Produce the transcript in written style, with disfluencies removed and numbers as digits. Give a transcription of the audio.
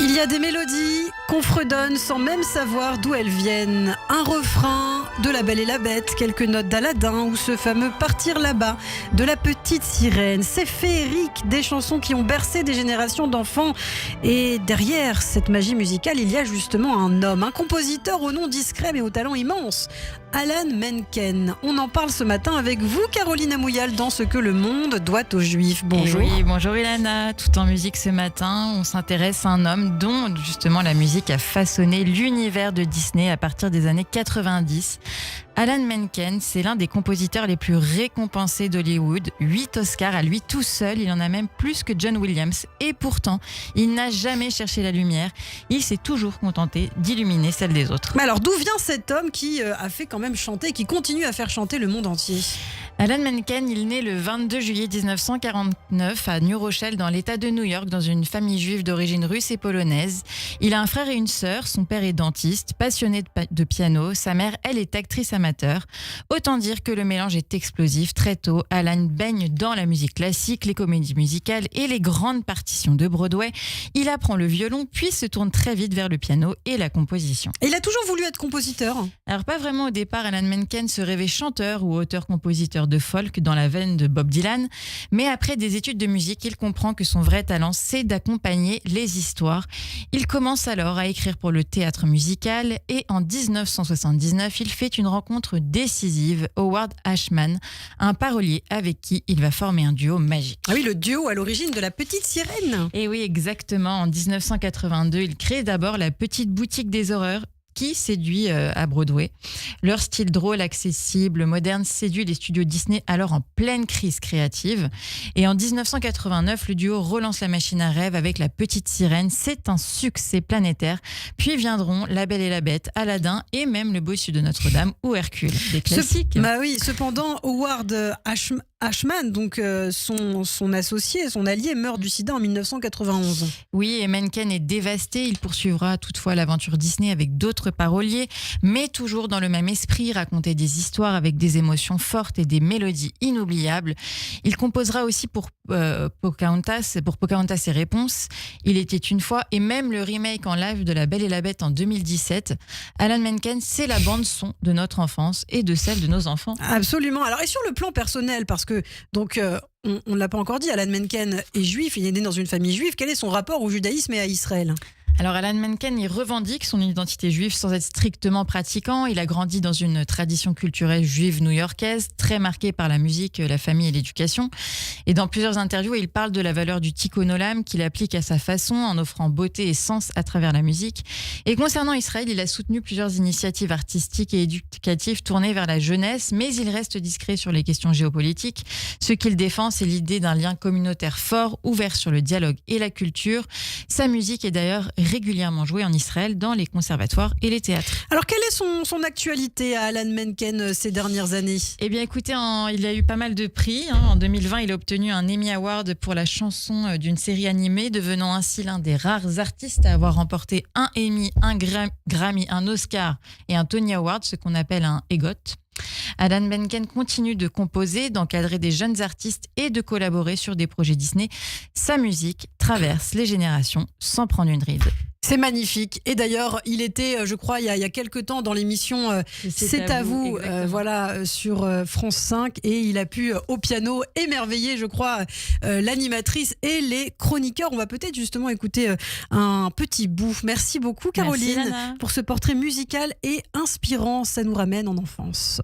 Il y a des mélodies qu'on fredonne sans même savoir d'où elles viennent. Un refrain de La Belle et la Bête, quelques notes d'Aladin ou ce fameux Partir là-bas de La Petite Sirène. C'est féerique, des chansons qui ont bercé des générations d'enfants. Et derrière cette magie musicale, il y a justement un homme, un compositeur au nom discret mais au talent immense. Alan Menken. On en parle ce matin avec vous, Caroline Amouyal, dans Ce que le monde doit aux Juifs. Bonjour. Et oui, bonjour Ilana. Tout en musique ce matin, on s'intéresse à un homme dont justement la musique a façonné l'univers de Disney à partir des années 90. Alan Menken, c'est l'un des compositeurs les plus récompensés d'Hollywood. 8 Oscars à lui tout seul, il en a même plus que John Williams. Et pourtant, il n'a jamais cherché la lumière. Il s'est toujours contenté d'illuminer celle des autres. Mais alors, d'où vient cet homme qui a fait quand même chanter, qui continue à faire chanter le monde entier ? Alan Menken, il naît le 22 juillet 1949 à New Rochelle, dans l'État de New York, dans une famille juive d'origine russe et polonaise. Il a un frère et une sœur. Son père est dentiste, passionné de piano. Sa mère, elle, est actrice amateur. Autant dire que le mélange est explosif. Très tôt, Alan baigne dans la musique classique, les comédies musicales et les grandes partitions de Broadway. Il apprend le violon, puis se tourne très vite vers le piano et la composition. Et il a toujours voulu être compositeur ? Alors pas vraiment au départ, Alan Menken se rêvait chanteur ou auteur-compositeur de folk dans la veine de Bob Dylan, mais après des études de musique, il comprend que son vrai talent, c'est d'accompagner les histoires. Il commence alors à écrire pour le théâtre musical et en 1979, il fait une rencontre décisive, Howard Ashman, un parolier avec qui il va former un duo magique. Ah oui, le duo à l'origine de La Petite Sirène. Et oui, exactement. En 1982, il crée d'abord la Petite Boutique des Horreurs, qui séduit à Broadway. Leur style drôle, accessible, moderne séduit les studios Disney, alors en pleine crise créative. Et en 1989, le duo relance la machine à rêve avec La Petite Sirène. C'est un succès planétaire. Puis viendront La Belle et la Bête, Aladin et même Le Bossu de Notre-Dame ou Hercule. Des classiques. Bah oui, cependant, Howard Ashman, donc son associé, son allié, meurt du sida en 1991. Oui, et Menken est dévasté. Il poursuivra toutefois l'aventure Disney avec d'autres paroliers, mais toujours dans le même esprit, raconter des histoires avec des émotions fortes et des mélodies inoubliables. Il composera aussi pour Pocahontas et Réponses, Il était une fois, et même le remake en live de La Belle et la Bête en 2017. Alan Menken, c'est la bande son de notre enfance et de celle de nos enfants. Absolument. Alors, et sur le plan personnel, parce que donc on ne l'a pas encore dit, Alan Menken est juif, il est né dans une famille juive. Quel est son rapport au judaïsme et à Israël ? Alors Alan Menken, il revendique son identité juive sans être strictement pratiquant. Il a grandi dans une tradition culturelle juive new-yorkaise, très marquée par la musique, la famille et l'éducation. Et dans plusieurs interviews, il parle de la valeur du tikkun olam qu'il applique à sa façon, en offrant beauté et sens à travers la musique. Et concernant Israël, il a soutenu plusieurs initiatives artistiques et éducatives tournées vers la jeunesse, mais il reste discret sur les questions géopolitiques. Ce qu'il défend, c'est l'idée d'un lien communautaire fort, ouvert sur le dialogue et la culture. Sa musique est d'ailleurs régulièrement joué en Israël dans les conservatoires et les théâtres. Alors, quelle est son actualité à Alan Menken ces dernières années ? Eh bien, écoutez, il a eu pas mal de prix. En 2020, il a obtenu un Emmy Award pour la chanson d'une série animée, devenant ainsi l'un des rares artistes à avoir remporté un Emmy, un Grammy, un Oscar et un Tony Award, ce qu'on appelle un EGOT. Alan Menken continue de composer, d'encadrer des jeunes artistes et de collaborer sur des projets Disney. Sa musique traverse les générations sans prendre une ride. C'est magnifique. Et d'ailleurs, il était, je crois, il y a quelques temps dans l'émission C'est à vous, voilà, sur France 5. Et il a pu, au piano, émerveiller, je crois, l'animatrice et les chroniqueurs. On va peut-être justement écouter un petit bout. Merci beaucoup, Caroline, Merci, pour ce portrait musical et inspirant. Ça nous ramène en enfance.